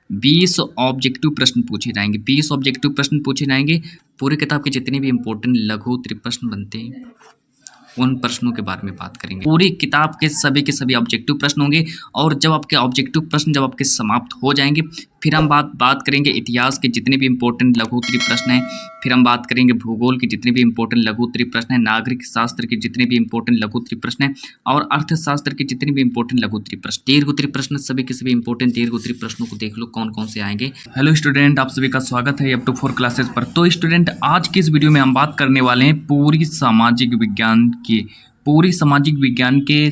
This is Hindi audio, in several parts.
20 ऑब्जेक्टिव प्रश्न पूछे जाएंगे। 20 ऑब्जेक्टिव प्रश्न पूछे जाएंगे। पूरी किताब के जितने भी इंपॉर्टेंट लघु उत्तरीय प्रश्न बनते हैं उन प्रश्नों के बारे में बात करेंगे। पूरी किताब के सभी ऑब्जेक्टिव प्रश्न होंगे और जब आपके ऑब्जेक्टिव प्रश्न जब आपके समाप्त हो जाएंगे फिर हम बात करेंगे इतिहास के जितने भी इंपॉर्टेंट लघु उत्तरीय प्रश्न हैं। फिर हम बात करेंगे भूगोल के जितने भी इंपॉर्टेंट लघु उत्तरीय प्रश्न हैं, नागरिक शास्त्र के जितने भी इंपॉर्टेंट लघु उत्तरीय प्रश्न हैं और अर्थशास्त्र के जितने भी इंपॉर्टेंट लघु उत्तरीय प्रश्न, दीर्घ उत्तरीय प्रश्न, सभी के सभी इंपॉर्टेंट दीर्घ उत्तरीय प्रश्नों को देख लो कौन कौन से आएंगे। हेलो स्टूडेंट, आप सभी का स्वागत है अप टू 4 क्लासेस पर। तो स्टूडेंट, आज की इस वीडियो में हम बात करने वाले हैं पूरी सामाजिक विज्ञान के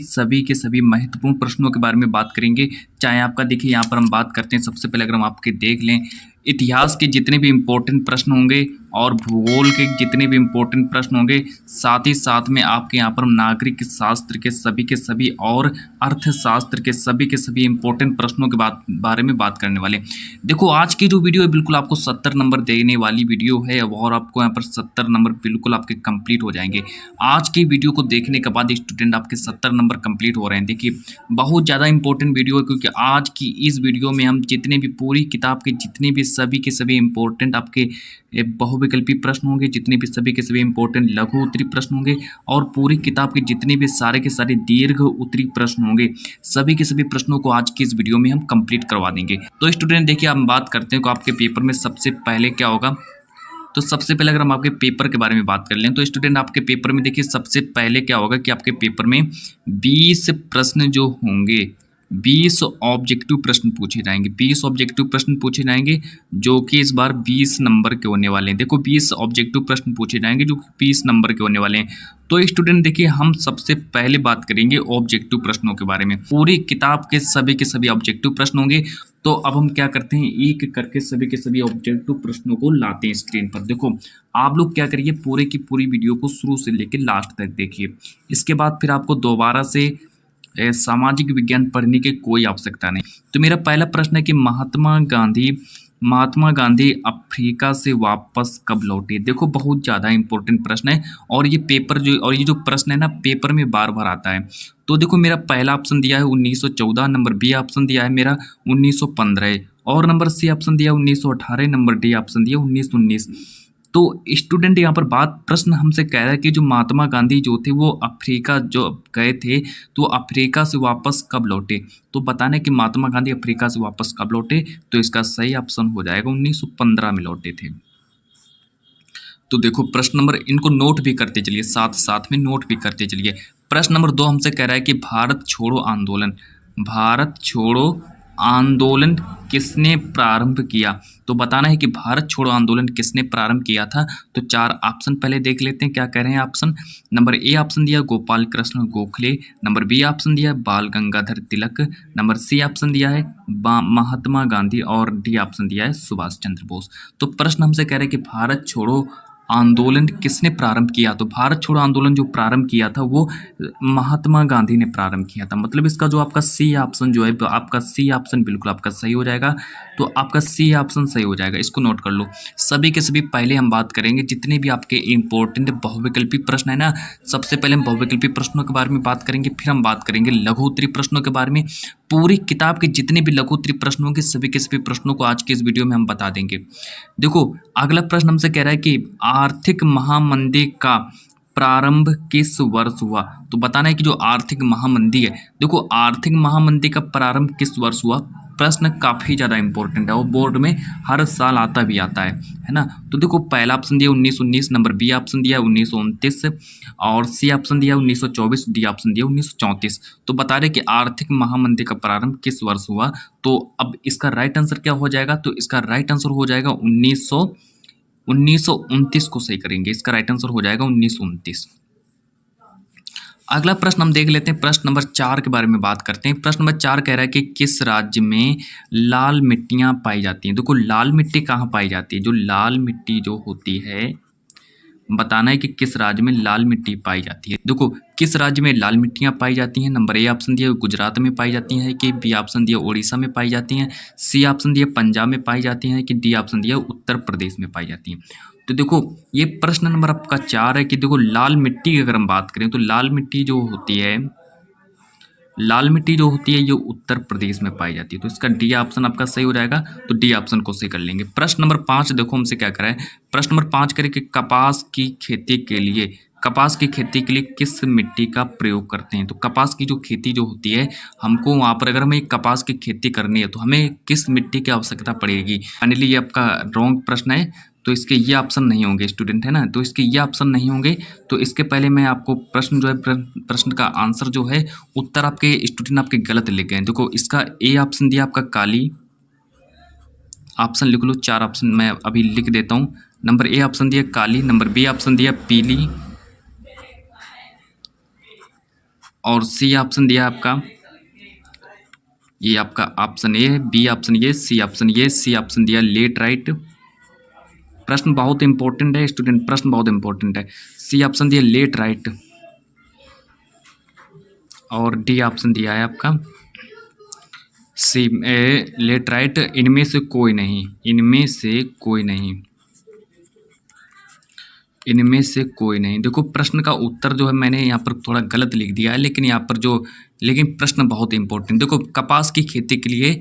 सभी महत्वपूर्ण प्रश्नों के बारे में बात करेंगे। चाहे आपका देखिए यहाँ पर हम बात करते हैं, सबसे पहले अगर हम आपके देख लें इतिहास के जितने भी इम्पोर्टेंट प्रश्न होंगे और भूगोल के जितने भी इम्पोर्टेंट प्रश्न होंगे, साथ ही साथ में आपके यहाँ पर नागरिक शास्त्र के सभी और अर्थशास्त्र के सभी इम्पोर्टेंट प्रश्नों के बारे में बात करने वाले। देखो, आज की जो वीडियो है बिल्कुल आपको 70 नंबर देने वाली वीडियो है और आपको यहाँ पर 70 नंबर बिल्कुल आपके कंप्लीट हो जाएंगे। आज की वीडियो को देखने के बाद स्टूडेंट आपके 70 नंबर कंप्लीट हो रहे हैं। देखिए, बहुत ज़्यादा इंपॉर्टेंट वीडियो है क्योंकि आज की इस वीडियो में हम जितने भी पूरी किताब के जितने भी सभी के सभी इंपॉर्टेंट आपके बहुविकल्पी प्रश्न होंगे, जितने भी सभी के सभी इंपॉर्टेंट लघु उत्तरीय प्रश्न होंगे और पूरी किताब के जितने भी सारे के सारे दीर्घ उत्तरीय प्रश्न होंगे, सभी के सभी प्रश्नों को आज की इस वीडियो में हम कंप्लीट करवा देंगे। तो स्टूडेंट देखिए, हम बात करते हैं कि आपके पेपर में सबसे पहले क्या होगा। तो सबसे पहले अगर हम आपके पेपर के बारे में बात कर लें तो स्टूडेंट आपके पेपर में देखिए सबसे पहले क्या होगा कि आपके पेपर में 20 प्रश्न जो होंगे, 20 ऑब्जेक्टिव प्रश्न पूछे जाएंगे। 20 ऑब्जेक्टिव प्रश्न पूछे जाएंगे जो कि इस बार 20 नंबर के होने वाले हैं। देखो, 20 ऑब्जेक्टिव प्रश्न पूछे जाएंगे जो कि 20 नंबर के होने वाले हैं। तो स्टूडेंट देखिए, हम सबसे पहले बात करेंगे ऑब्जेक्टिव प्रश्नों के बारे में। पूरी किताब के सभी ऑब्जेक्टिव प्रश्न होंगे। तो अब हम क्या करते हैं, एक करके सभी के सभी ऑब्जेक्टिव प्रश्नों को लाते हैं स्क्रीन पर। देखो, आप लोग क्या करिए, पूरे की पूरी वीडियो को शुरू से लेकर लास्ट तक देखिए। इसके बाद फिर आपको दोबारा से सामाजिक विज्ञान पढ़ने की कोई आवश्यकता नहीं। तो मेरा पहला प्रश्न है कि महात्मा गांधी अफ्रीका से वापस कब लौटे। देखो, बहुत ज़्यादा इंपॉर्टेंट प्रश्न है और ये प्रश्न है ना, पेपर में बार बार आता है। तो देखो, मेरा पहला ऑप्शन दिया है 1914, नंबर बी ऑप्शन दिया है मेरा 1915 और नंबर सी ऑप्शन दिया 1918, नंबर डी ऑप्शन दिया 1919। तो स्टूडेंट यहाँ पर प्रश्न हमसे कह रहा है कि जो महात्मा गांधी जो थे वो अफ्रीका जो गए थे तो अफ्रीका से वापस कब लौटे। तो बताना है कि महात्मा गांधी अफ्रीका से वापस कब लौटे। तो इसका सही ऑप्शन हो जाएगा 1915 में लौटे थे। तो देखो, प्रश्न नंबर, इनको नोट भी करते चलिए, साथ साथ में नोट भी करते चलिए। प्रश्न नंबर 2 हमसे कह रहा है कि भारत छोड़ो आंदोलन किसने प्रारंभ किया। तो बताना है कि भारत छोड़ो आंदोलन किसने प्रारंभ किया था। तो 4 ऑप्शन पहले देख लेते हैं क्या कह रहे हैं ऑप्शन। नंबर ए ऑप्शन दिया Gopal Krishna Gokhale, number B option दिया Bal Gangadhar Tilak, number C option दिया है महात्मा गांधी और डी ऑप्शन दिया है सुभाष चंद्र बोस। तो प्रश्न हमसे कह रहे हैं कि भारत छोड़ो आंदोलन किसने प्रारंभ किया। तो भारत छोड़ो आंदोलन जो प्रारंभ किया था वो महात्मा गांधी ने प्रारंभ किया था। मतलब इसका जो आपका सी ऑप्शन जो है, आपका सी ऑप्शन बिल्कुल आपका सही हो जाएगा। तो आपका सी ऑप्शन सही हो जाएगा, इसको नोट कर लो। सभी के सभी पहले हम बात करेंगे जितने भी आपके इंपॉर्टेंट बहुविकल्पी प्रश्न है ना, सबसे पहले हम बहुविकल्पी प्रश्नों के बारे में बात करेंगे, फिर हम बात करेंगे लघु उत्तरीय प्रश्नों के बारे में। पूरी किताब के जितने भी लघु उत्तरीय प्रश्न होंगे सभी के सभी प्रश्नों को आज के इस वीडियो में हम बता देंगे। देखो, अगला प्रश्न हमसे कह रहा है कि आर्थिक महामंदी का प्रारंभ किस वर्ष हुआ। तो बताना है कि जो आर्थिक महामंदी है, देखो आर्थिक महामंदी का प्रारंभ किस वर्ष हुआ। प्रश्न काफ़ी ज़्यादा इंपॉर्टेंट है और बोर्ड में हर साल आता है ना। तो देखो, पहला ऑप्शन दिया 1919, नंबर बी ऑप्शन दिया 1929 और सी ऑप्शन दिया 1924, डी ऑप्शन दिया 1934। तो बता रहे कि आर्थिक महामंदी का प्रारंभ किस वर्ष हुआ। तो अब इसका राइट आंसर क्या हो जाएगा। तो इसका राइट आंसर हो जाएगा 1929 को सही करेंगे। इसका राइट आंसर हो जाएगा 1929। अगला प्रश्न हम देख लेते हैं, प्रश्न नंबर 4 के बारे में बात करते हैं। प्रश्न नंबर 4 कह रहा है कि किस राज्य में लाल मिट्टियां पाई जाती हैं। देखो, लाल मिट्टी कहाँ पाई जाती है। जो लाल मिट्टी जो होती है, बताना है कि किस राज्य में लाल मिट्टी पाई जाती है। देखो, किस राज्य में लाल मिट्टियां पाई जाती हैं। नंबर ए ऑप्शन दिया गुजरात में पाई जाती हैं कि बी ऑप्शन दिया उड़ीसा में पाई जाती हैं, सी ऑप्शन दिया पंजाब में पाई जाती हैं कि डी ऑप्शन दिया उत्तर प्रदेश में पाई जाती हैं। तो देखो, ये प्रश्न नंबर आपका 4 है कि देखो लाल मिट्टी की अगर हम बात करें तो लाल मिट्टी जो होती है लाल मिट्टी जो होती है ये उत्तर प्रदेश में पाई जाती है। तो इसका डी ऑप्शन आपका सही हो जाएगा। तो डी ऑप्शन को सही कर लेंगे। प्रश्न नंबर 5 देखो हमसे क्या करा है। प्रश्न नंबर 5 करें कि कपास की खेती के लिए किस मिट्टी का प्रयोग करते हैं। तो कपास की जो खेती जो होती है, हमको वहाँ पर अगर हमें कपास की खेती करनी है तो हमें किस मिट्टी की आवश्यकता पड़ेगी। फाइनली ये आपका रॉन्ग प्रश्न है, तो इसके ये ऑप्शन नहीं होंगे स्टूडेंट, है ना। तो इसके ये ऑप्शन नहीं होंगे। तो इसके पहले मैं आपको प्रश्न जो है प्रश्न का आंसर जो है, उत्तर आपके स्टूडेंट आपके गलत लिख गए। देखो इसका ए ऑप्शन दिया आपका काली, ऑप्शन लिख लो, 4 ऑप्शन मैं अभी लिख देता हूँ। नंबर ए ऑप्शन दिया काली, नंबर बी ऑप्शन दिया पीली, और सी ऑप्शन दिया आपका, ये आपका ऑप्शन ए है, बी ऑप्शन ये, सी ऑप्शन ये, सी ऑप्शन दिया लेटराइट। प्रश्न बहुत इंपॉर्टेंट है स्टूडेंट, प्रश्न बहुत इंपॉर्टेंट है। सी ऑप्शन दिया लेटराइट, और डी ऑप्शन दिया है आपका सी लेटराइट। इनमें से कोई नहीं, इनमें से कोई नहीं, इनमें से कोई नहीं। देखो प्रश्न का उत्तर जो है मैंने यहाँ पर थोड़ा गलत लिख दिया है, लेकिन यहाँ पर लेकिन प्रश्न बहुत इंपॉर्टेंट। देखो कपास की खेती के लिए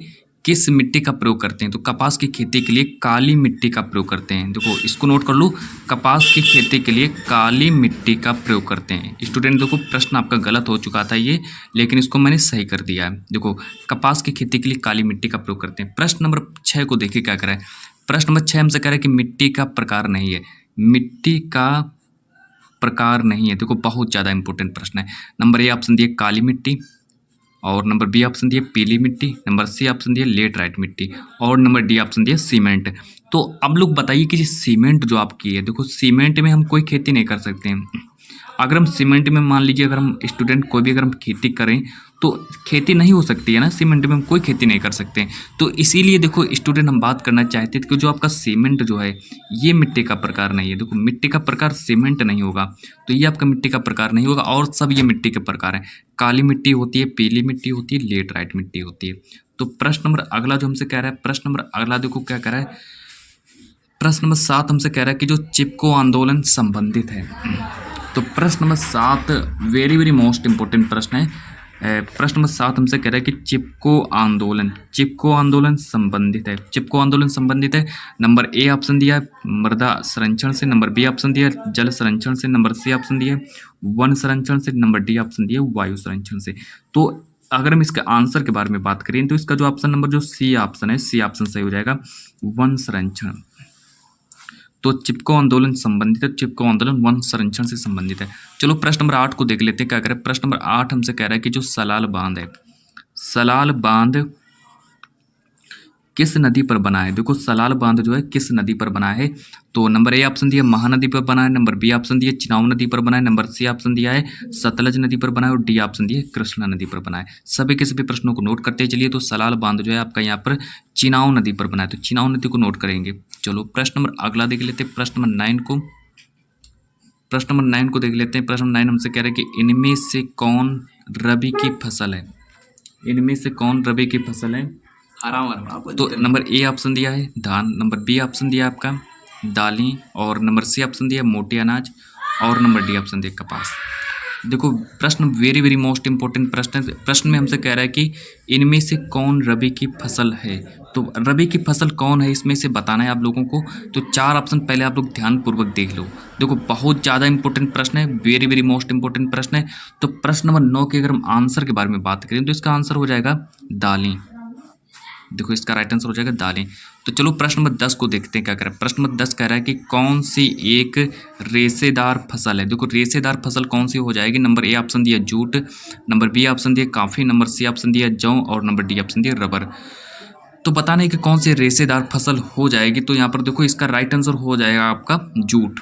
किस मिट्टी का प्रयोग करते हैं। तो कपास की खेती के लिए काली मिट्टी का प्रयोग करते हैं। देखो इसको नोट कर लो, कपास की खेती के लिए काली मिट्टी का प्रयोग करते हैं। स्टूडेंट देखो प्रश्न आपका गलत हो चुका था ये, लेकिन इसको मैंने सही कर दिया है। देखो कपास की खेती के लिए काली मिट्टी का प्रयोग करते हैं। प्रश्न नंबर 6 को देखिए क्या करा है। प्रश्न नंबर 6 हमसे कह रहा है कि मिट्टी का प्रकार नहीं है, मिट्टी का प्रकार नहीं है। देखो बहुत ज़्यादा इंपॉर्टेंट प्रश्न है। नंबर ए ऑप्शन दिए काली मिट्टी, और नंबर बी ऑप्शन दिए पीली मिट्टी, नंबर सी ऑप्शन दिए लेटराइट मिट्टी, और नंबर डी ऑप्शन दिए सीमेंट। तो अब लोग बताइए कि सीमेंट जो आपकी है, देखो सीमेंट में हम कोई खेती नहीं कर सकते हैं। अगर हम सीमेंट में मान लीजिए अगर हम स्टूडेंट कोई भी अगर हम खेती करें तो खेती नहीं हो सकती है ना, सीमेंट में हम कोई खेती नहीं कर सकते। तो इसीलिए देखो स्टूडेंट हम बात करना चाहते थे कि जो आपका सीमेंट जो है ये मिट्टी का प्रकार नहीं है। देखो मिट्टी का प्रकार सीमेंट नहीं होगा, तो ये आपका मिट्टी का प्रकार नहीं होगा, और सब ये मिट्टी के प्रकार हैं। काली मिट्टी होती है, पीली मिट्टी होती है, लेटराइट मिट्टी होती है। तो प्रश्न नंबर अगला जो हमसे कह रहा है, प्रश्न नंबर अगला देखो क्या कह रहा है। प्रश्न नंबर 7 हमसे कह रहा है कि जो चिपको आंदोलन संबंधित है। तो प्रश्न number 7 very very most important प्रश्न है। प्रश्न नंबर 7 हमसे कह रहा है कि चिपको आंदोलन संबंधित है। चिपको आंदोलन संबंधित है। नंबर ए ऑप्शन दिया है मृदा संरक्षण से, नंबर बी ऑप्शन दिया है जल संरक्षण से, नंबर सी ऑप्शन दिया है वन संरक्षण से, नंबर डी ऑप्शन दिया है वायु संरक्षण से। तो अगर हम इसके आंसर के बारे में बात करें तो इसका जो ऑप्शन नंबर जो सी ऑप्शन है, सी ऑप्शन सही हो जाएगा, वन संरक्षण। तो चिपको आंदोलन संबंधित है, चिपको आंदोलन वन संरक्षण से संबंधित है। चलो प्रश्न नंबर 8 को देख लेते हैं क्या करें। प्रश्न नंबर 8 हमसे कह रहा है कि जो सलाल बांध है, सलाल बांध किस नदी पर बना है। देखो सलाल बांध जो है किस नदी पर बना है। तो नंबर ए ऑप्शन दिया महानदी पर बना है, नंबर बी ऑप्शन दिया चिनाब नदी पर बना है, नंबर सी ऑप्शन दिया है सतलज नदी पर बना है, और डी ऑप्शन दिया कृष्णा नदी पर बना है। सभी के सभी प्रश्नों को नोट करते चलिए। तो सलाल बांध जो है आपका यहाँ पर चिनाब नदी पर बना है, तो चिनाब नदी को नोट करेंगे। चलो प्रश्न नंबर अगला देख लेते हैं, प्रश्न नंबर 9 को। प्रश्न नंबर 9 को देख लेते हैं। प्रश्न नंबर 9 हमसे कह रहे हैं कि इनमें से कौन रबी की फसल है। इनमें से कौन रबी की फसल है। तो नंबर ए ऑप्शन दिया है धान, नंबर बी ऑप्शन दिया आपका दालें, और नंबर सी ऑप्शन दिया मोटे अनाज, और नंबर डी ऑप्शन दिया कपास। देखो प्रश्न वेरी वेरी मोस्ट इंपॉर्टेंट प्रश्न है। प्रश्न में हमसे कह रहा है कि इनमें से कौन रबी की फसल है। तो रबी की फसल कौन है इसमें से बताना है आप लोगों को। तो 4 ऑप्शन पहले आप लोग ध्यानपूर्वक देख लो। देखो बहुत ज़्यादा इंपॉर्टेंट प्रश्न है, वेरी वेरी मोस्ट इंपॉर्टेंट प्रश्न है। तो प्रश्न नंबर 9 के अगर हम आंसर के बारे में बात करें तो इसका आंसर हो जाएगा दालें। देखो इसका राइट आंसर हो जाएगा दालें। तो चलो प्रश्न नंबर 10 को देखते हैं क्या कर रहा है। प्रश्न नंबर 10 कह रहा है कि कौन सी एक रेशेदार फसल है। देखो रेशेदार फसल कौन सी हो जाएगी। नंबर ए ऑप्शन दिया जूट, नंबर बी ऑप्शन दिया कॉफ़ी, नंबर सी ऑप्शन दिया जौ, और नंबर डी ऑप्शन दिया रबर। तो बताना है कि कौन सी रेशेदार फसल हो जाएगी। तो यहाँ पर देखो इसका राइट आंसर हो जाएगा आपका जूट।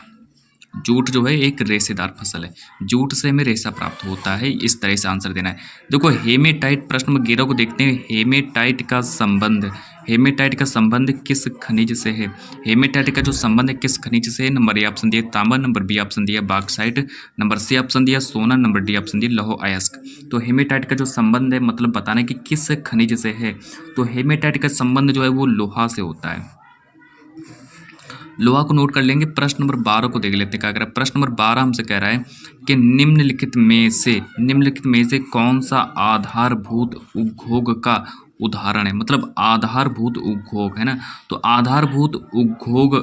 जूट जो है एक रेशेदार फसल है, जूट से हमें रेशा प्राप्त होता है। इस तरह से आंसर देना है। देखो हेमेटाइट, प्रश्न नंबर 11 को देखते हैं। हेमेटाइट का संबंध किस खनिज से है। हेमेटाइट का जो संबंध है किस खनिज से है। नंबर ए ऑप्शन दिया तांबा, नंबर बी ऑप्शन दिया बॉक्साइट, नंबर सी ऑप्शन दिया सोना, नंबर डी ऑप्शन दिया लौह अयस्क। तो हेमेटाइट का जो संबंध है मतलब बताना है कि किस खनिज से है। तो हेमेटाइट का संबंध जो है वो लोहा से होता है। लोहा को नोट कर लेंगे। प्रश्न नंबर 12 को देख लेते हैं क्या कह रहा है। प्रश्न नंबर 12 हमसे कह रहा है कि निम्नलिखित में से कौन सा आधारभूत उपभोग का उदाहरण है। मतलब आधारभूत उपभोग है ना, तो आधारभूत उपभोग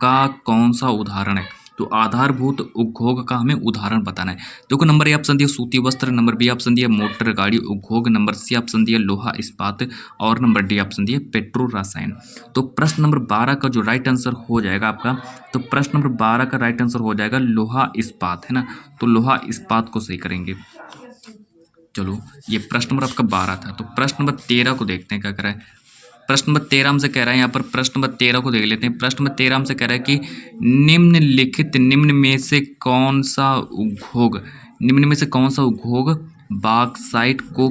का कौन सा उदाहरण है। तो आधारभूत उपभोग का हमें उदाहरण बताना है। देखो नंबर ए ऑप्शन दिया सूती वस्त्र, नंबर बी ऑप्शन दिया मोटर गाड़ी उपभोग, नंबर सी ऑप्शन दिया लोहा इस्पात और नंबर डी ऑप्शन दिया पेट्रो रसायन। तो प्रश्न नंबर 12 का जो राइट आंसर हो जाएगा आपका, तो प्रश्न नंबर 12 का राइट आंसर हो जाएगा लोहा इस्पात, है ना। तो लोहा इस्पात को सही करेंगे। चलो ये प्रश्न नंबर आपका 12 था। तो प्रश्न नंबर 13 को देखते हैं क्या कह रहा है। प्रश्न नंबर 13 हमसे कह रहा है, यहाँ पर प्रश्न नंबर 13 को देख लेते हैं। प्रश्न नंबर 13 हमसे कह रहा है कि निम्न में से कौन सा उद्योग बॉक्साइट को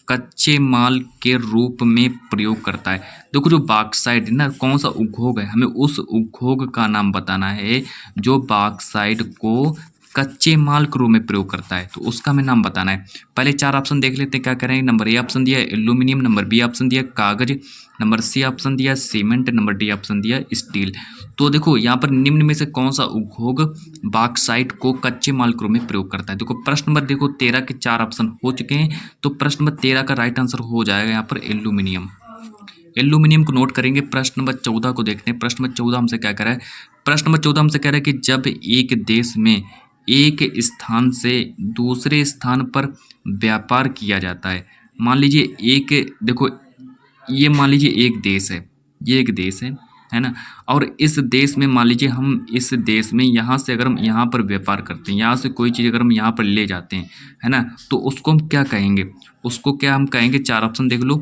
कच्चे माल के रूप में प्रयोग करता है। देखो जो बॉक्साइट है ना, कौन सा उद्योग है, हमें उस उद्योग का नाम बताना है जो बॉक्साइट को कच्चे माल के रूप में प्रयोग करता है, तो उसका हमें नाम बताना है। पहले 4 ऑप्शन देख लेते हैं क्या करेंगे। नंबर ए ऑप्शन दिया एल्यूमिनियम, नंबर बी ऑप्शन दिया कागज, नंबर सी ऑप्शन दिया सीमेंट, नंबर डी ऑप्शन दिया स्टील। तो देखो यहाँ पर निम्न में से कौन सा उद्योग बॉक्साइट को कच्चे माल के रूप में प्रयोग करता है। देखो प्रश्न नंबर देखो 13 के 4 ऑप्शन हो चुके हैं, तो प्रश्न नंबर 13 का राइट आंसर हो जाएगा यहाँ पर एल्यूमिनियम। एल्यूमिनियम को नोट करेंगे। प्रश्न नंबर 14 को देखते हैं। प्रश्न नंबर 14 हमसे क्या कह रहा है। प्रश्न नंबर 14 हमसे कह रहा है कि जब एक देश में एक स्थान से दूसरे स्थान पर व्यापार किया जाता है, मान लीजिए ये मान लीजिए एक देश है, ये एक देश है ना, और इस देश में मान लीजिए हम इस देश में यहाँ से अगर हम यहाँ पर व्यापार करते हैं, यहाँ से कोई चीज़ अगर हम यहाँ पर ले जाते हैं, है ना, तो उसको हम क्या कहेंगे, उसको क्या हम कहेंगे। 4 ऑप्शन देख लो।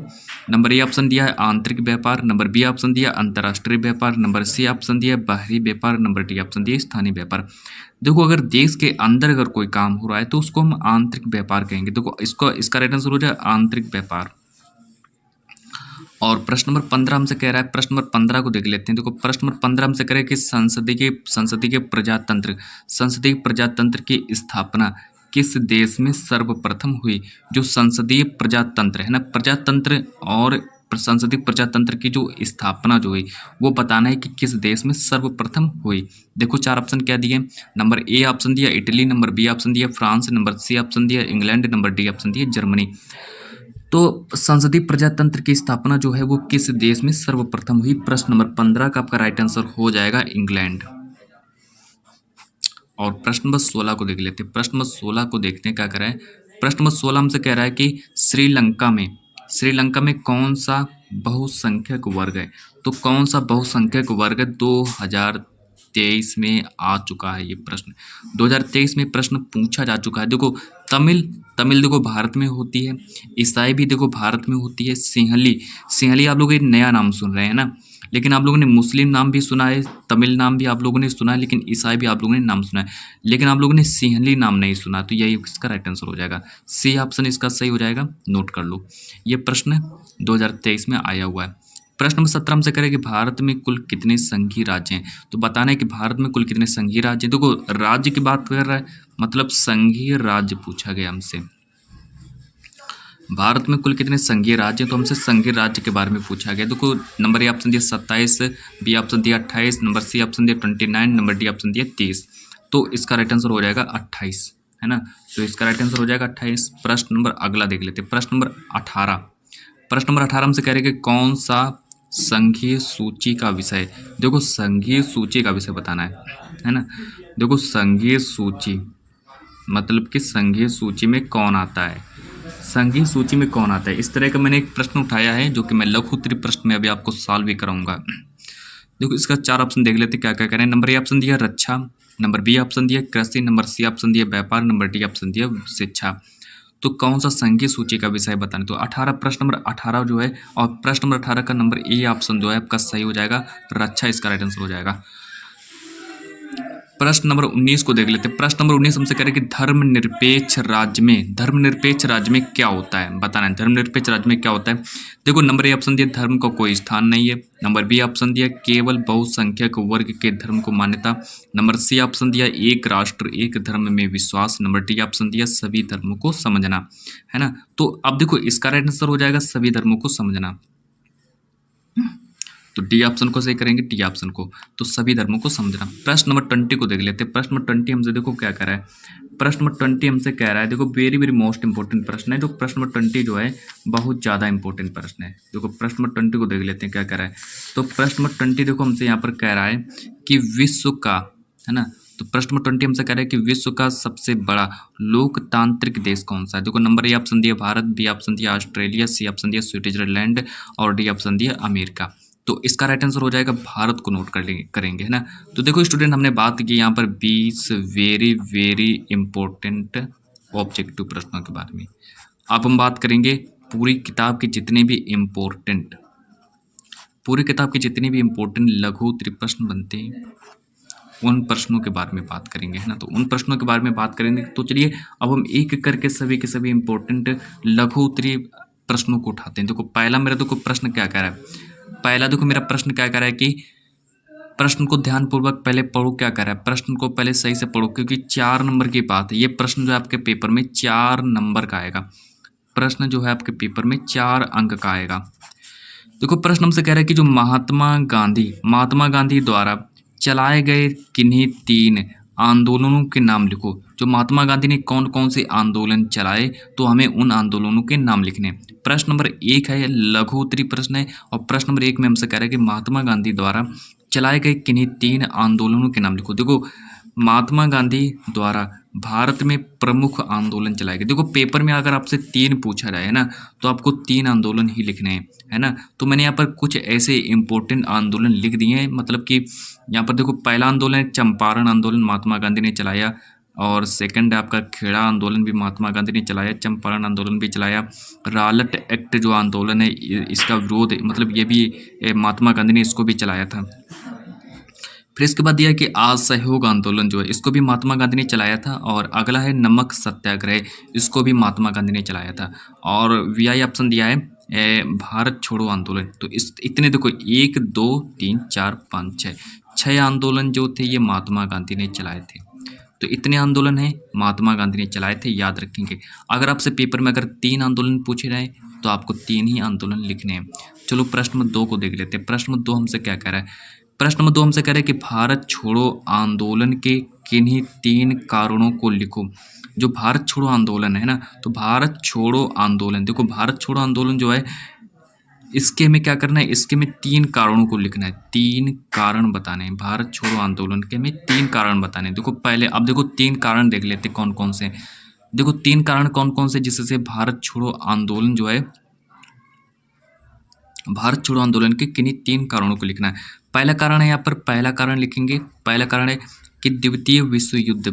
नंबर ए ऑप्शन दिया है आंतरिक व्यापार, नंबर बी ऑप्शन दिया अंतर्राष्ट्रीय व्यापार, नंबर सी ऑप्शन दिया बाहरी व्यापार, नंबर डी ऑप्शन दिया स्थानीय व्यापार। देखो अगर देश के अंदर अगर कोई काम हो रहा है तो उसको हम आंतरिक व्यापार कहेंगे। देखो इसका राइट आंसर हो जाए आंतरिक व्यापार। और प्रश्न नंबर 15 हमसे कह रहा है। प्रश्न नंबर 15 को देख लेते हैं। देखो प्रश्न नंबर 15 हमसे कह रहा है कि संसदीय प्रजातंत्र की स्थापना किस देश में सर्वप्रथम हुई। जो संसदीय प्रजातंत्र है ना, प्रजातंत्र और संसदीय प्रजातंत्र की जो स्थापना जो हुई वो बताना है कि किस देश में सर्वप्रथम हुई। देखो 4 ऑप्शन क्या दिए। नंबर ए ऑप्शन दिया इटली, नंबर बी ऑप्शन दिया फ्रांस, नंबर सी ऑप्शन दिया इंग्लैंड, नंबर डी ऑप्शन दिया जर्मनी। तो संसदीय प्रजातंत्र की स्थापना जो है वो किस देश में सर्वप्रथम हुई। प्रश्न नंबर 15 का आपका राइट आंसर हो जाएगा इंग्लैंड। और प्रश्न नंबर 16 को देख लेते हैं। प्रश्न नंबर 16 को देखते हैं क्या कह रहा है। प्रश्न नंबर 16 हमसे कह रहा है कि श्रीलंका में कौन सा बहुसंख्यक वर्ग है। तो कौन सा बहुसंख्यक वर्ग 2023 में आ चुका है। ये प्रश्न 2023 में प्रश्न पूछा जा चुका है। देखो तमिल देखो भारत में होती है, ईसाई भी देखो भारत में होती है, सिंहली आप लोग ये नया नाम सुन रहे हैं ना, लेकिन आप लोगों ने मुस्लिम नाम भी सुना है, तमिल नाम भी आप लोगों ने सुना है, लेकिन ईसाई भी आप लोगों ने नाम सुना है, लेकिन आप लोगों ने सिंहली नाम नहीं सुना। तो यही इसका राइट आंसर हो जाएगा। सी ऑप्शन इसका सही हो जाएगा, नोट कर लो। ये प्रश्न 2023 में आया हुआ है। प्रश्न नंबर 17 हमसे करें कि भारत में कुल कितने संघीय राज्य हैं। तो बताना है कि भारत में कुल कितने संघीय राज्य हैं। देखो राज्य की बात कर रहा है, मतलब संघीय राज्य पूछा गया हमसे। भारत में कुल कितने संघीय राज्य हैं, तो हमसे संघीय राज्य के बारे में पूछा गया। देखो नंबर ए ऑप्शन दिया 27, बी ऑप्शन दिया 28, नंबर सी ऑप्शन दिया 29, नंबर डी ऑप्शन दिया 30। तो इसका राइट आंसर हो जाएगा 28, है ना। तो इसका राइट आंसर हो जाएगा 28। प्रश्न नंबर अगला देख लेते हैं। प्रश्न नंबर 18 हमसे कह रहे हैं कि कौन सा संघीय सूची का विषय। देखो संघीय सूची का विषय बताना है ना। देखो संघीय सूची मतलब कि संघीय सूची में कौन आता है, संघीय सूची में कौन आता है। इस तरह का मैंने एक प्रश्न उठाया है जो कि मैं लघु उत्तरीय प्रश्न में अभी आपको सॉल्व भी कराऊंगा। देखो इसका 4 ऑप्शन देख लेते क्या क्या करें। नंबर ए ऑप्शन दिया रक्षा, नंबर बी ऑप्शन दिया कृषि, नंबर सी ऑप्शन दिया व्यापार, नंबर डी ऑप्शन दिया शिक्षा। तो कौन सा संघीय सूची का विषय बताना। तो 18 प्रश्न नंबर 18 जो है, और प्रश्न नंबर 18 का नंबर ए ऑप्शन जो है आपका सही हो जाएगा, रक्षा इसका राइट आंसर हो जाएगा। प्रश्न नंबर 19 को देख लेते हैं। प्रश्न नंबर 19 हमसे कह रहे हैं कि धर्मनिरपेक्ष राज्य में क्या होता है, बताना है धर्मनिरपेक्ष राज्य में क्या होता है। देखो नंबर ए ऑप्शन दिया धर्म का कोई स्थान नहीं है, नंबर बी ऑप्शन दिया केवल बहुसंख्यक वर्ग के धर्म को मान्यता, नंबर सी ऑप्शन दिया एक राष्ट्र एक धर्म में विश्वास, नंबर डी ऑप्शन दिया सभी धर्मों को समझना, है ना। तो अब देखो इसका राइट आंसर हो जाएगा सभी धर्मों को समझना। तो डी ऑप्शन को सही करेंगे, डी ऑप्शन को। तो सभी धर्मों को समझना। प्रश्न नंबर 20 को देख लेते हैं। प्रश्न नंबर 20 हमसे देखो क्या कह रहा है। प्रश्न नंबर 20 हमसे कह रहा है, देखो वेरी वेरी मोस्ट इंपॉर्टेंट प्रश्न है। जो प्रश्न नंबर 20 जो है बहुत ज़्यादा इंपॉर्टेंट प्रश्न है। देखो प्रश्न नंबर 20 को देख लेते हैं क्या कह रहा है। तो प्रश्न नंबर 20 देखो हमसे यहाँ पर कह रहा है कि विश्व का, है ना, तो प्रश्न नंबर 20 हमसे कह रहा है कि विश्व का सबसे बड़ा लोकतांत्रिक देश कौन सा है। देखो नंबर ए ऑप्शन दिया भारत, बी ऑप्शन दिया ऑस्ट्रेलिया, सी ऑप्शन दिया स्विट्जरलैंड और डी ऑप्शन दिया अमेरिका। तो इसका राइट आंसर हो जाएगा भारत को नोट करेंगे, है ना। तो देखो स्टूडेंट, हमने बात की यहाँ पर 20 वेरी वेरी इंपॉर्टेंट ऑब्जेक्टिव प्रश्नों के बारे में। अब हम बात करेंगे पूरी किताब के जितने भी इम्पोर्टेंट लघु उत्तरीय प्रश्न बनते हैं उन प्रश्नों के बारे में बात करेंगे, है ना। तो उन प्रश्नों के बारे में बात करेंगे। तो चलिए अब हम एक एक करके सभी के सभी इम्पोर्टेंट लघु उत्तरीय प्रश्नों को उठाते हैं। देखो पहला मेरा देखो प्रश्न क्या कह रहा है। पहला देखो मेरा प्रश्न क्या कह रहा है कि प्रश्न को ध्यानपूर्वक पहले पढ़ो। क्या कह रहा है, प्रश्न को पहले सही से पढ़ो, क्योंकि 4 नंबर की बात है। ये प्रश्न जो है आपके पेपर में 4 नंबर का आएगा। प्रश्न जो है आपके पेपर में 4 अंक का आएगा। देखो प्रश्न हमसे कह रहा है कि जो महात्मा गांधी द्वारा चलाए गए किन्हीं 3 आंदोलनों के नाम लिखो। जो महात्मा गांधी ने कौन कौन से आंदोलन चलाए, तो हमें उन आंदोलनों के नाम लिखने हैं। प्रश्न नंबर 1 है, लघु उत्तरीय प्रश्न है, और प्रश्न नंबर 1 में हमसे कह रहा है कि महात्मा गांधी द्वारा चलाए गए किन्हीं 3 आंदोलनों के नाम लिखो। देखो महात्मा गांधी द्वारा भारत में प्रमुख आंदोलन चलाए गए। देखो पेपर में अगर आपसे 3 पूछा जाए, है ना, तो आपको 3 आंदोलन ही लिखने हैं, है ना। तो मैंने यहाँ पर कुछ ऐसे इंपॉर्टेंट आंदोलन लिख दिए हैं। मतलब कि यहाँ पर देखो पहला आंदोलन है चंपारण आंदोलन, महात्मा गांधी ने चलाया। और सेकंड है आपका खेड़ा आंदोलन, भी महात्मा गांधी ने चलाया। चंपारण आंदोलन भी चलाया। रॉलेट एक्ट जो आंदोलन है इसका विरोध, मतलब ये भी महात्मा गांधी ने इसको भी चलाया था। फिर इसके बाद दिया कि असहयोग आंदोलन जो है इसको भी महात्मा गांधी ने चलाया था। और अगला है नमक सत्याग्रह, इसको भी महात्मा गांधी ने चलाया था। और वी ऑप्शन दिया है भारत छोड़ो आंदोलन। तो इस इतने देखो 1 2 3 4 5 6 आंदोलन जो थे ये महात्मा गांधी ने चलाए थे। तो इतने आंदोलन हैं महात्मा गांधी ने चलाए थे, याद रखेंगे। अगर आपसे पेपर में अगर 3 आंदोलन पूछे जाए तो आपको 3 ही आंदोलन लिखने हैं। चलो प्रश्न नंबर 2 को देख लेते हैं। प्रश्न नंबर 2 हमसे क्या कह रहा है। प्रश्न नंबर 2 हमसे कह रहा है कि भारत छोड़ो आंदोलन के किन्हीं 3 कारणों को लिखो। जो भारत छोड़ो आंदोलन है ना, तो भारत छोड़ो आंदोलन, देखो भारत छोड़ो आंदोलन जो है इसके में क्या करना है, इसके में 3 कारणों को लिखना है। 3 कारण बताने हैं। भारत छोड़ो आंदोलन के में 3 कारण बताने हैं। देखो पहले अब देखो 3 कारण देख लेते कौन कौन से। देखो 3 कारण कौन कौन से जिससे भारत छोड़ो आंदोलन जो है, भारत छोड़ो आंदोलन के किन्हीं 3 कारणों को लिखना है। पहला कारण है यहाँ पर, पहला कारण लिखेंगे। पहला कारण है कि द्वितीय विश्व युद्ध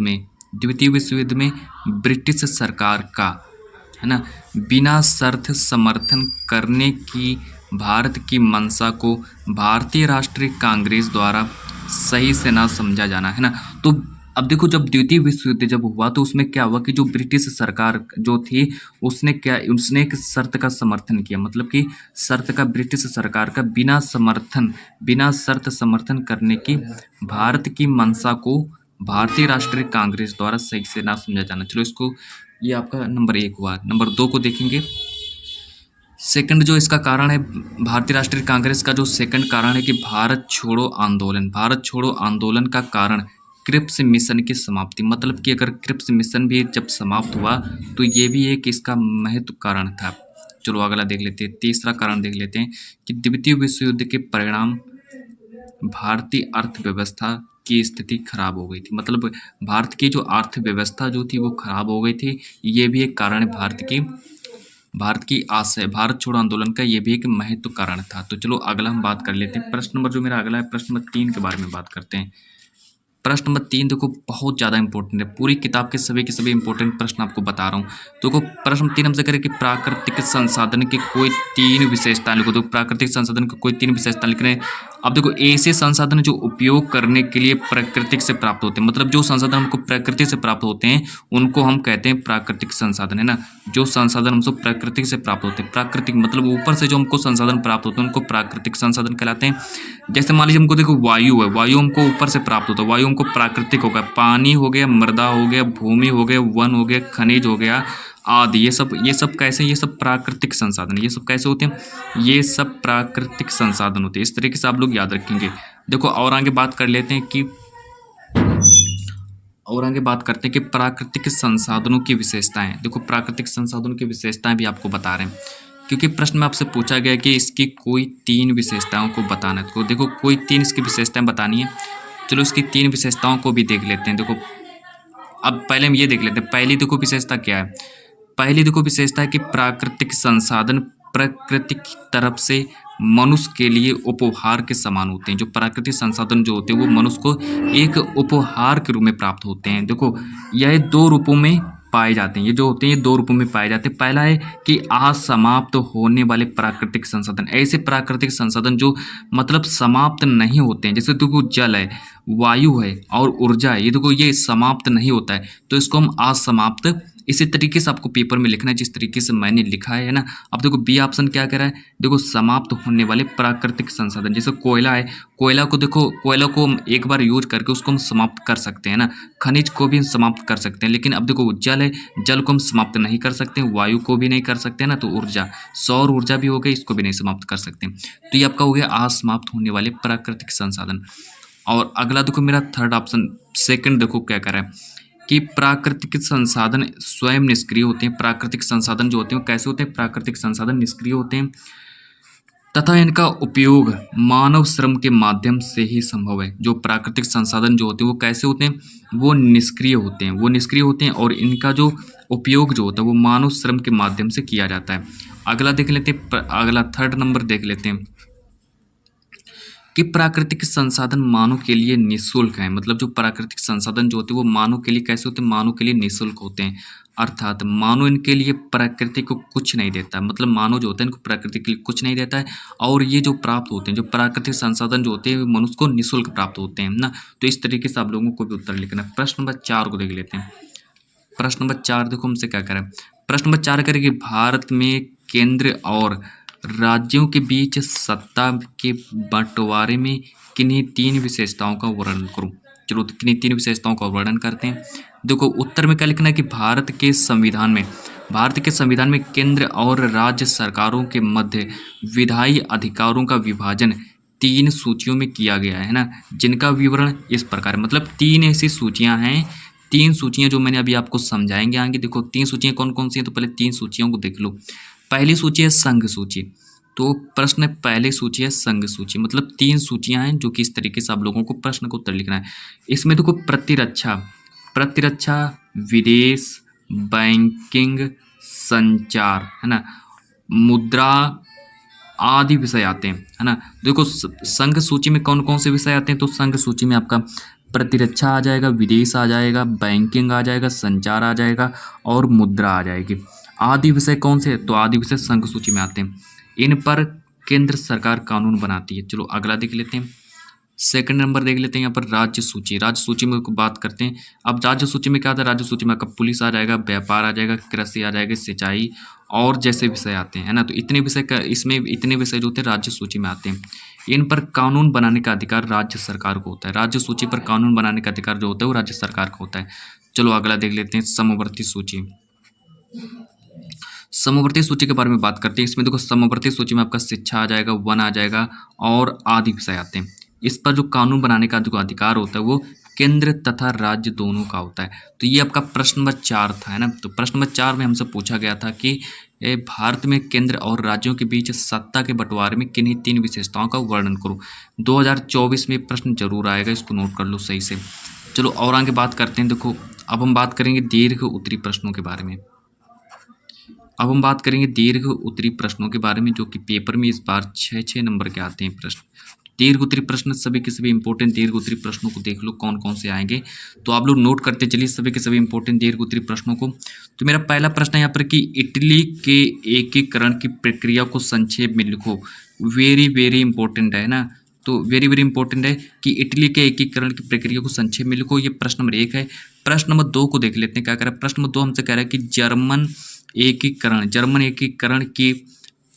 में ब्रिटिश सरकार का, है ना, बिना शर्त समर्थन करने की भारत की मंशा को भारतीय राष्ट्रीय कांग्रेस द्वारा सही से ना समझा जाना, है ना। तो अब देखो जब द्वितीय विश्व युद्ध जब हुआ तो उसमें क्या हुआ कि जो ब्रिटिश सरकार जो थी उसने एक शर्त का समर्थन किया। मतलब कि शर्त का, ब्रिटिश सरकार का बिना शर्त समर्थन करने की भारत की मंशा को भारतीय राष्ट्रीय कांग्रेस द्वारा सही से ना समझा जाना। चलो इसको, ये आपका नंबर 1 हुआ। नंबर 2 को देखेंगे। सेकंड जो इसका कारण है, भारतीय राष्ट्रीय कांग्रेस का जो सेकंड कारण है कि भारत छोड़ो आंदोलन का कारण क्रिप्स मिशन की समाप्ति। मतलब कि अगर क्रिप्स मिशन भी जब समाप्त हुआ तो ये भी एक इसका महत्व कारण था। चलो अगला देख लेते हैं। तीसरा कारण देख लेते हैं कि द्वितीय विश्व युद्ध के परिणाम भारतीय अर्थव्यवस्था की स्थिति खराब हो गई थी। मतलब भारत की जो अर्थव्यवस्था जो थी वो खराब हो गई थी। ये भी एक कारण है भारत छोड़ो आंदोलन का, ये भी एक महत्व कारण था। तो चलो अगला हम बात कर लेते हैं। प्रश्न नंबर जो मेरा अगला है, प्रश्न नंबर 3 के बारे में बात करते हैं। प्रश्न नंबर 3 देखो बहुत ज़्यादा इंपॉर्टेंट है। पूरी किताब के सभी इंपॉर्टेंट प्रश्न आपको बता रहा हूँ। देखो प्रश्न 3 हमसे करें कि प्राकृतिक संसाधन की कोई 3 विशेषताएं लिखो। तो प्राकृतिक संसाधन की कोई 3 विशेषता लिखने। अब देखो ऐसे संसाधन जो उपयोग करने के लिए प्रकृति से प्राप्त होते हैं, मतलब जो संसाधन हमको प्रकृति से प्राप्त होते हैं उनको हम कहते हैं प्राकृतिक संसाधन, है ना। जो संसाधन हमको प्रकृति से प्राप्त होते हैं, प्राकृतिक मतलब ऊपर से जो हमको संसाधन प्राप्त होते हैं उनको प्राकृतिक संसाधन कहलाते हैं। जैसे मान लीजिए हमको देखो वायु है, वायु हमको ऊपर से प्राप्त होता है, वायु हमको प्राकृतिक होगा। पानी हो गया, मृदा हो गया, भूमि हो गया, वन हो गया, खनिज हो गया, आदि, ये सब कैसे, ये सब प्राकृतिक संसाधन, ये सब कैसे होते हैं, ये सब प्राकृतिक संसाधन होते हैं। इस तरीके से आप लोग याद रखेंगे। देखो और आगे बात कर लेते हैं कि और आगे बात करते हैं कि प्राकृतिक संसाधनों की विशेषताएं। देखो प्राकृतिक संसाधनों की विशेषताएं भी आपको बता रहे हैं, क्योंकि प्रश्न में आपसे पूछा गया कि इसकी कोई 3 विशेषताओं को बताना है। तो देखो कोई 3 इसकी विशेषताएं बतानी है। चलो इसकी 3 विशेषताओं को भी देख लेते हैं। देखो अब पहले हम ये देख लेते हैं, पहली देखो विशेषता क्या है। पहली देखो विशेषता है कि प्राकृतिक संसाधन प्रकृति की तरफ से मनुष्य के लिए उपहार के समान होते हैं। जो प्राकृतिक संसाधन जो होते हैं वो मनुष्य को एक उपहार के रूप में प्राप्त होते हैं। देखो यह 2 रूपों में पाए जाते हैं, ये जो होते हैं ये 2 रूपों में पाए जाते हैं। पहला है कि असमाप्त होने वाले प्राकृतिक संसाधन, ऐसे प्राकृतिक संसाधन जो मतलब समाप्त नहीं होते हैं, जैसे देखो जल है, वायु है और ऊर्जा है, ये देखो ये समाप्त नहीं होता है, तो इसको हम असमाप्त, इसी तरीके से आपको पेपर में लिखना है जिस तरीके से मैंने लिखा है ना। अब देखो बी ऑप्शन क्या कह रहा है, देखो समाप्त होने वाले प्राकृतिक संसाधन, जैसे कोयला है, कोयला को देखो, कोयला को हम एक बार यूज करके उसको हम समाप्त कर सकते हैं ना, खनिज को भी हम समाप्त कर सकते हैं। लेकिन अब देखो जल है, जल को हम समाप्त नहीं कर सकते, वायु को भी नहीं कर सकते ना, तो ऊर्जा, सौर ऊर्जा भी हो गई, इसको भी नहीं समाप्त कर सकते। तो ये आपका हो गया असमाप्त होने वाले प्राकृतिक संसाधन। और अगला देखो मेरा थर्ड ऑप्शन, सेकंड देखो क्या कह रहा है कि प्राकृतिक संसाधन स्वयं निष्क्रिय होते हैं। प्राकृतिक संसाधन जो होते हैं वो कैसे होते हैं, प्राकृतिक संसाधन निष्क्रिय होते हैं तथा इनका उपयोग मानव श्रम के माध्यम से ही संभव है। जो प्राकृतिक संसाधन जो होते हैं वो कैसे होते हैं, वो निष्क्रिय होते हैं, वो निष्क्रिय होते हैं और इनका जो उपयोग जो होता है वो मानव श्रम के माध्यम से किया जाता है। अगला देख लेते हैं, अगला थर्ड नंबर देख लेते हैं कि प्राकृतिक संसाधन मानव के लिए निःशुल्क हैं। मतलब जो प्राकृतिक संसाधन जो होते हैं वो मानव के लिए कैसे होते हैं, मानव के लिए निःशुल्क होते हैं। अर्थात मानव इनके लिए प्रकृति को कुछ नहीं देता, मतलब मानव जो होता है इनको प्रकृति के लिए कुछ नहीं देता है, और ये जो प्राप्त होते हैं, जो प्राकृतिक संसाधन जो होते हैं मनुष्य को निःशुल्क प्राप्त होते हैं ना। तो इस तरीके से आप लोगों को भी उत्तर लिखना है। प्रश्न नंबर 4 को देख लेते हैं। प्रश्न नंबर 4 देखो हमसे क्या करें, प्रश्न नंबर 4 करें कि भारत में केंद्र और राज्यों के बीच सत्ता के बंटवारे में किन्हीं 3 विशेषताओं का वर्णन करूं। चलो तो किन्हीं 3 विशेषताओं का वर्णन करते हैं। देखो उत्तर में क्या लिखना है कि भारत के संविधान में केंद्र और राज्य सरकारों के मध्य विधायी अधिकारों का विभाजन 3 सूचियों में किया गया है ना, जिनका विवरण इस प्रकार है। मतलब 3 ऐसी सूचियां हैं, 3 सूचियां जो मैंने अभी आपको समझाएंगे आगे। देखो 3 सूचियां कौन कौन सी हैं, तो पहले 3 सूचियों को देख लो। पहली सूची है संघ सूची, तो प्रश्न पहली सूची है संघ सूची, मतलब 3 सूचियां हैं जो कि इस तरीके से आप लोगों को प्रश्न को उत्तर लिखना है। इसमें देखो प्रतिरक्षा, विदेश, बैंकिंग, संचार, है ना, मुद्रा आदि विषय आते हैं, है ना। देखो संघ सूची में कौन कौन से विषय आते हैं, तो संघ सूची में आपका प्रतिरक्षा आ जाएगा, विदेश आ जाएगा, बैंकिंग आ जाएगा, संचार आ जाएगा और मुद्रा आ जाएगी। आदि विषय कौन से, तो आदि विषय संघ सूची में आते हैं। इन पर केंद्र सरकार कानून बनाती है। चलो अगला देख लेते हैं, सेकंड नंबर देख लेते हैं यहाँ पर राज्य सूची में बात करते हैं। अब राज्य सूची में क्या आता है, राज्य सूची में आपका पुलिस आ जाएगा, व्यापार आ जाएगा, कृषि आ जाएगा, सिंचाई और जैसे विषय आते हैं, है ना। तो इतने विषय का, इसमें इतने विषय जो होते हैं राज्य सूची में आते हैं। इन पर कानून बनाने का अधिकार राज्य सरकार को होता है। राज्य सूची पर कानून बनाने का अधिकार जो होता है वो राज्य सरकार को होता है। चलो अगला देख लेते हैं समवर्ती सूची। समवर्ती सूची के बारे में बात करते हैं। इसमें देखो समवर्ती सूची में आपका शिक्षा आ जाएगा, वन आ जाएगा और आदि विषय आते हैं। इस पर जो कानून बनाने का जो अधिकार होता है वो केंद्र तथा राज्य दोनों का होता है। तो ये आपका प्रश्न नंबर 4 था, है ना। तो प्रश्न नंबर 4 में हमसे पूछा गया था कि भारत में केंद्र और राज्यों के बीच सत्ता के बंटवारे में किन्हीं 3 विशेषताओं का वर्णन करो। 2024 में प्रश्न जरूर आएगा, इसको नोट कर लो सही से। चलो और आगे बात करते हैं। देखो अब हम बात करेंगे दीर्घ उत्तरी प्रश्नों के बारे में। अब हम बात करेंगे दीर्घ उत्तरी प्रश्नों के बारे में, जो कि पेपर में इस बार 6 नंबर के आते हैं प्रश्न। दीर्घ उत्तरी प्रश्न सभी के सभी इंपॉर्टेंट दीर्घ उत्तरी प्रश्नों को देख लो कौन कौन से आएंगे, तो आप लोग नोट करते चलिए सभी के सभी इंपॉर्टेंट दीर्घ उत्तरी प्रश्नों को। तो मेरा पहला प्रश्न है यहाँ पर कि इटली के एकीकरण की प्रक्रिया को संक्षेप में लिखो। वेरी वेरी इंपॉर्टेंट है ना, तो वेरी वेरी इंपॉर्टेंट है कि इटली के एकीकरण की प्रक्रिया को संक्षेप में लिखो। ये प्रश्न नंबर 1 है। प्रश्न नंबर 2 को देख लेते हैं क्या कह रहा है। प्रश्न नंबर 2 हमसे कह रहा है कि जर्मन एकीकरण की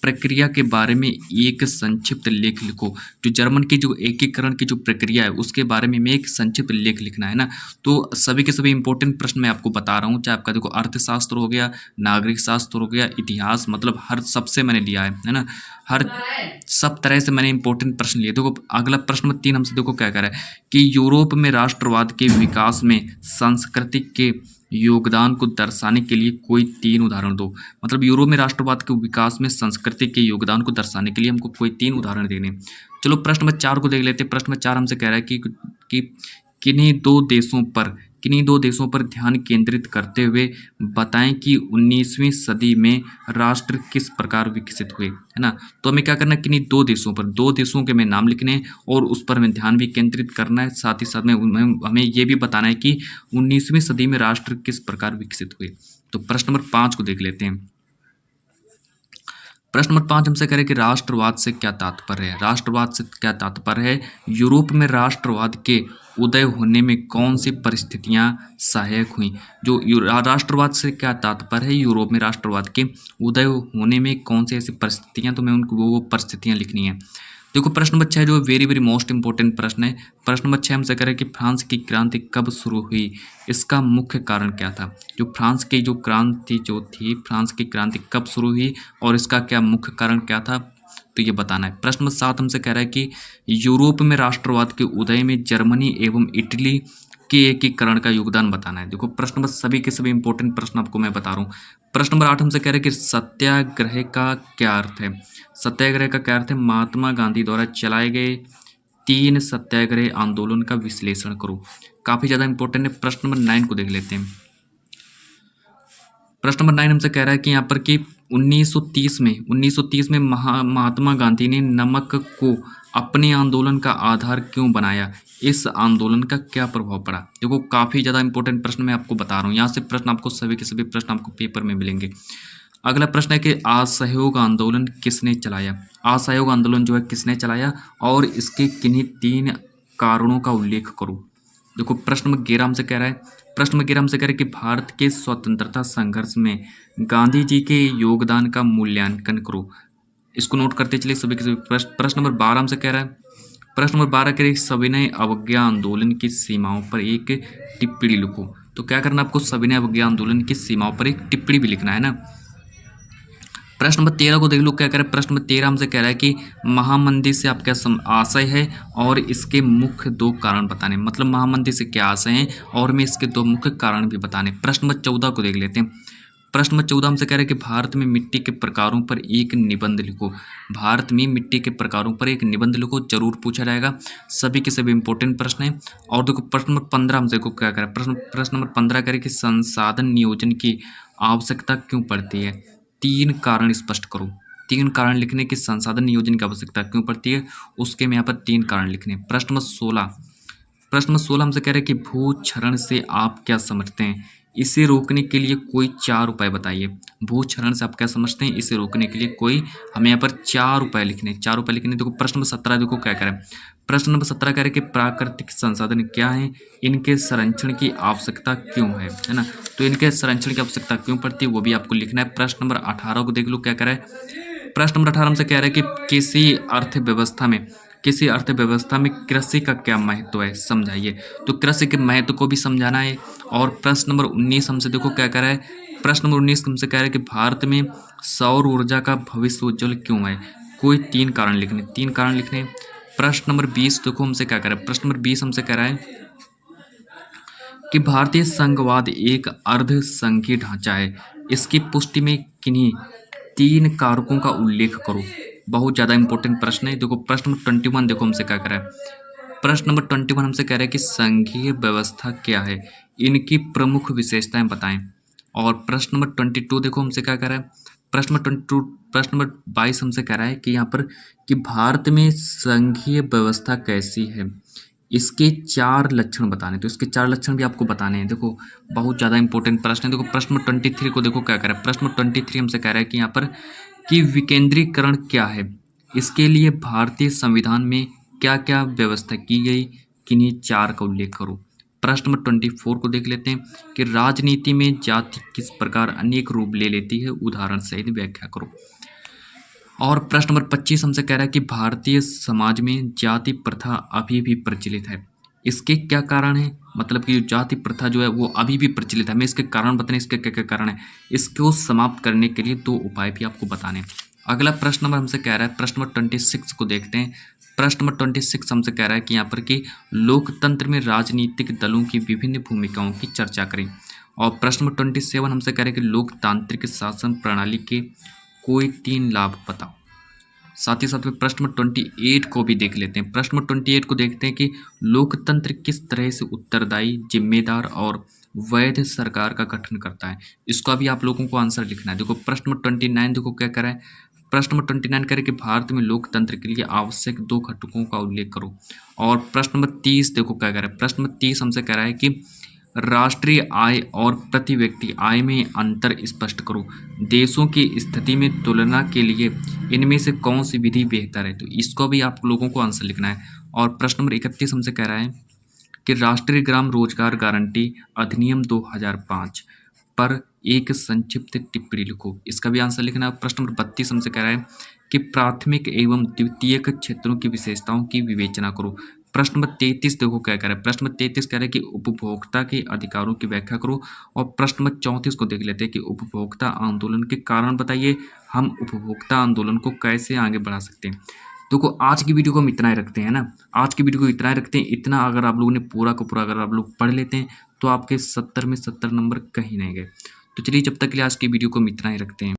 प्रक्रिया के बारे में एक संक्षिप्त लेख लिखो। जो जर्मन की जो एकीकरण की जो प्रक्रिया है उसके बारे में एक संक्षिप्त लेख लिखना है ना। तो सभी के सभी इंपॉर्टेंट प्रश्न मैं आपको बता रहा हूँ, चाहे आपका देखो अर्थशास्त्र हो गया, नागरिक शास्त्र हो गया, इतिहास, मतलब हर सबसे मैंने लिया है ना, हर सब तरह से मैंने इंपॉर्टेंट प्रश्न लिए। देखो अगला प्रश्न नंबर 3 हमसे देखो क्या कह रहा है कि यूरोप में राष्ट्रवाद के विकास में सांस्कृतिक के योगदान को दर्शाने के लिए कोई 3 उदाहरण दो। मतलब यूरोप में राष्ट्रवाद के विकास में संस्कृति के योगदान को दर्शाने के लिए हमको कोई 3 उदाहरण देने। चलो प्रश्न नंबर 4 को देख लेते हैं। प्रश्न नंबर 4 हमसे कह रहा है कि किन्हीं दो देशों पर ध्यान केंद्रित करते हुए बताएं कि 19वीं सदी में राष्ट्र किस प्रकार विकसित हुए, है ना। तो हमें क्या करना है, किन्हीं दो देशों के में नाम लिखने हैं और उस पर हमें ध्यान भी केंद्रित करना है। साथ ही साथ में हमें ये भी बताना है कि 19वीं सदी में राष्ट्र किस प्रकार विकसित हुए। तो प्रश्न नंबर 5 को देख लेते हैं। प्रश्न नंबर 5 हमसे कह रहे हैं कि राष्ट्रवाद से क्या तात्पर्य है। राष्ट्रवाद से क्या तात्पर्य है, यूरोप में राष्ट्रवाद के उदय होने में कौन सी परिस्थितियां सहायक हुई। जो राष्ट्रवाद से क्या तात्पर्य है, यूरोप में राष्ट्रवाद के उदय होने में कौन सी ऐसी परिस्थितियां, तो मैं उनको वो परिस्थितियां लिखनी है। देखो प्रश्न नंबर 6 जो वेरी वेरी मोस्ट इंपॉर्टेंट प्रश्न है। प्रश्न नंबर 6 हमसे कह रहे हैं कि फ्रांस की क्रांति कब शुरू हुई, इसका मुख्य कारण क्या था। जो फ्रांस की जो क्रांति जो थी, फ्रांस की क्रांति कब शुरू हुई और इसका क्या मुख्य कारण क्या था, तो ये बताना है। प्रश्न नंबर 7 हमसे कह रहा है कि यूरोप में राष्ट्रवाद के उदय में जर्मनी एवं इटली के एकीकरण का योगदान बताना है। देखो प्रश्न नंबर सभी के सभी इंपॉर्टेंट प्रश्न आपको मैं बता रहा हूँ। प्रश्न नंबर 8 हमसे कह रहे हैं कि सत्याग्रह का क्या अर्थ है। सत्याग्रह का क्या अर्थ है, महात्मा गांधी द्वारा चलाए गए 3 सत्याग्रह आंदोलन का विश्लेषण करो। काफी ज्यादा इंपॉर्टेंट है। प्रश्न नंबर 9 को देख लेते हैं। प्रश्न नंबर 9 हमसे कह रहा है कि यहाँ पर कि 1930 में महात्मा गांधी ने नमक को अपने आंदोलन का आधार क्यों बनाया, इस आंदोलन का क्या प्रभाव पड़ा। देखो काफी ज्यादा इंपॉर्टेंट प्रश्न मैं आपको बता रहा हूँ, यहाँ से प्रश्न आपको सभी के सभी प्रश्न आपको पेपर में मिलेंगे। अगला प्रश्न है कि असहयोग आंदोलन किसने चलाया। असहयोग आंदोलन जो है किसने चलाया और इसके किन्हीं 3 कारणों का उल्लेख करो। देखो प्रश्न नंबर 11 हमसे कह रहा है, प्रश्न नंबर 11 हमसे कह रहा है कि भारत के स्वतंत्रता संघर्ष में गांधी जी के योगदान का मूल्यांकन करो। इसको नोट करते चलिए सभी के सभी। प्रश्न नंबर 12 हमसे कह रहा है, प्रश्न नंबर 12 कह रहे सविनय अवज्ञा आंदोलन की सीमाओं पर एक टिप्पणी लिखो। तो क्या करना आपको, सविनय अवज्ञा आंदोलन की सीमाओं पर एक टिप्पणी भी लिखना है ना। प्रश्न नंबर 13 को देख लो क्या कह रहा है। प्रश्न नंबर 13 हमसे कह रहा है कि महामंदी से आपका आशय है और इसके मुख्य 2 कारण बताने। मतलब महामंदी से क्या आशय है और मैं इसके 2 मुख्य कारण भी बताने। प्रश्न नंबर 14 को देख लेते हैं। प्रश्न नंबर 14 हमसे कह रहा है कि भारत में मिट्टी के प्रकारों पर एक निबंध लिखो। भारत में मिट्टी के प्रकारों पर एक निबंध लिखो, जरूर पूछा जाएगा। सभी के सभी इंपॉर्टेंट प्रश्न है। और देखो प्रश्न नंबर 15 हमसे को क्या कह रहा है। प्रश्न नंबर 15 कह रहा है कि संसाधन नियोजन की आवश्यकता क्यों पड़ती है। 3 कारण स्पष्ट करो। 3 कारण लिखने की संसाधन नियोजन की आवश्यकता क्यों पड़ती है, उसके में यहाँ पर 3 कारण लिखने। प्रश्न नंबर 16 हमसे कह रहे हैं कि भूक्षरण से आप क्या समझते हैं, इसे रोकने के लिए कोई 4 उपाय बताइए। भूक्षरण से आप क्या समझते हैं, इसे रोकने के लिए कोई हमें यहाँ पर 4 उपाय लिखने। 4 उपाय लिखने। देखो प्रश्न नंबर 17 देखो क्या कह रहा है। प्रश्न नंबर 17 कह रहे हैं कि प्राकृतिक संसाधन क्या है, इनके संरक्षण की आवश्यकता क्यों है ना। तो इनके संरक्षण की आवश्यकता क्यों पड़ती है वो भी आपको लिखना है। प्रश्न नंबर 18 को देख लो क्या कह रहा है। प्रश्न नंबर 18 हमसे कह रहा है कि किसी अर्थव्यवस्था में कृषि का क्या महत्व है, समझाइए। तो कृषि के महत्व को भी समझाना है। और प्रश्न नंबर 19 हमसे देखो क्या कह रहा है। प्रश्न नंबर 19 हमसे कह रहा है कि भारत में सौर ऊर्जा का भविष्य उज्ज्वल क्यों है, कोई 3 कारण लिखने। प्रश्न नंबर 20 देखो हमसे क्या कह रहा है। प्रश्न नंबर 20 हमसे कह रहा है कि भारतीय संघवाद एक अर्ध संघीय ढांचा है, इसकी पुष्टि में किन्हीं 3 कारकों का उल्लेख करो। बहुत ज़्यादा इंपॉर्टेंट प्रश्न है। देखो प्रश्न नंबर 21 देखो हमसे क्या कह रहा है। प्रश्न नंबर 21 हमसे कह रहा है कि संघीय व्यवस्था क्या है, इनकी प्रमुख विशेषताएं बताएं। और प्रश्न नंबर 22 देखो हमसे क्या कह रहा है। प्रश्न नंबर 22 हमसे कह रहा है कि यहाँ पर कि भारत में संघीय व्यवस्था कैसी है, इसके 4 लक्षण बताने। तो इसके 4 लक्षण भी आपको बताने हैं। देखो बहुत ज़्यादा इंपॉर्टेंट प्रश्न है। देखो प्रश्न नंबर 23 को देखो क्या कह रहा है। प्रश्न नंबर 23 हमसे कह रहा है कि यहाँ पर कि विकेंद्रीकरण क्या है, इसके लिए भारतीय संविधान में क्या क्या व्यवस्था की गई, किन्हीं 4 का उल्लेख करो। प्रश्न नंबर 24 को देख लेते हैं कि राजनीति में जाति किस प्रकार अनेक रूप ले लेती है, उदाहरण सहित व्याख्या करो। और प्रश्न नंबर 25 हमसे कह रहा है कि भारतीय समाज में जाति प्रथा अभी भी प्रचलित है। इसके क्या कारण है? मतलब कि जो जाति प्रथा जो है वो अभी भी प्रचलित है। हमें इसके कारण बताने, इसके क्या क्या कारण है, इसको समाप्त करने के लिए 2 उपाय भी आपको बताने हैं। अगला प्रश्न नंबर हमसे कह रहा है, प्रश्न नंबर 26 को देखते हैं। प्रश्न नंबर 26 हमसे कह रहा है कि यहाँ पर कि लोकतंत्र में राजनीतिक दलों की विभिन्न भूमिकाओं की चर्चा करें। और प्रश्न नंबर 27 हमसे कह रहा है कि लोकतांत्रिक शासन प्रणाली के कोई 3 लाभ बताओ। साथ ही साथ में प्रश्न नंबर 28 को भी देख लेते हैं। प्रश्न नंबर 28 को देखते हैं कि लोकतंत्र किस तरह से उत्तरदायी, जिम्मेदार और वैध सरकार का गठन करता है। इसको अभी आप लोगों को आंसर लिखना है। देखो प्रश्न नंबर 29 देखो क्या करा है। प्रश्न नंबर 29 कह रहे कि भारत में लोकतंत्र के लिए आवश्यक 2 घटकों का उल्लेख करो। और प्रश्न नंबर 30 देखो क्या कह रहा है। प्रश्न नंबर 30 हमसे कह रहा है कि राष्ट्रीय आय और प्रति व्यक्ति आय में अंतर स्पष्ट करो। देशों की स्थिति में तुलना के लिए इनमें से कौन सी विधि बेहतर है। तो इसको भी आप लोगों को आंसर लिखना है। और प्रश्न नंबर 31 हमसे कह रहा है कि राष्ट्रीय ग्राम रोजगार गारंटी अधिनियम 2005 पर एक संक्षिप्त टिप्पणी लिखो। इसका भी आंसर लिखना है। प्रश्न नंबर 32 हमसे कह रहा है कि प्राथमिक एवं द्वितीयक क्षेत्रों की विशेषताओं की विवेचना करो। प्रश्न नंबर 33 देखो क्या कह रहा है। प्रश्न नंबर 33 कह रहा है कि उपभोक्ता के अधिकारों की व्याख्या करो। और प्रश्न नंबर 34 को देख लेते हैं कि उपभोक्ता आंदोलन के कारण बताइए, हम उपभोक्ता आंदोलन को कैसे आगे बढ़ा सकते हैं। देखो आज की वीडियो को हम इतना ही रखते हैं ना, आज की वीडियो को इतना ही रखते हैं। इतना अगर आप लोगों ने पूरा का पूरा अगर आप लोग पढ़ लेते हैं तो आपके 70 में 70 नंबर कहीं नहीं गए। तो चलिए जब तक के लिए आज की वीडियो को हम इतना ही रखते हैं।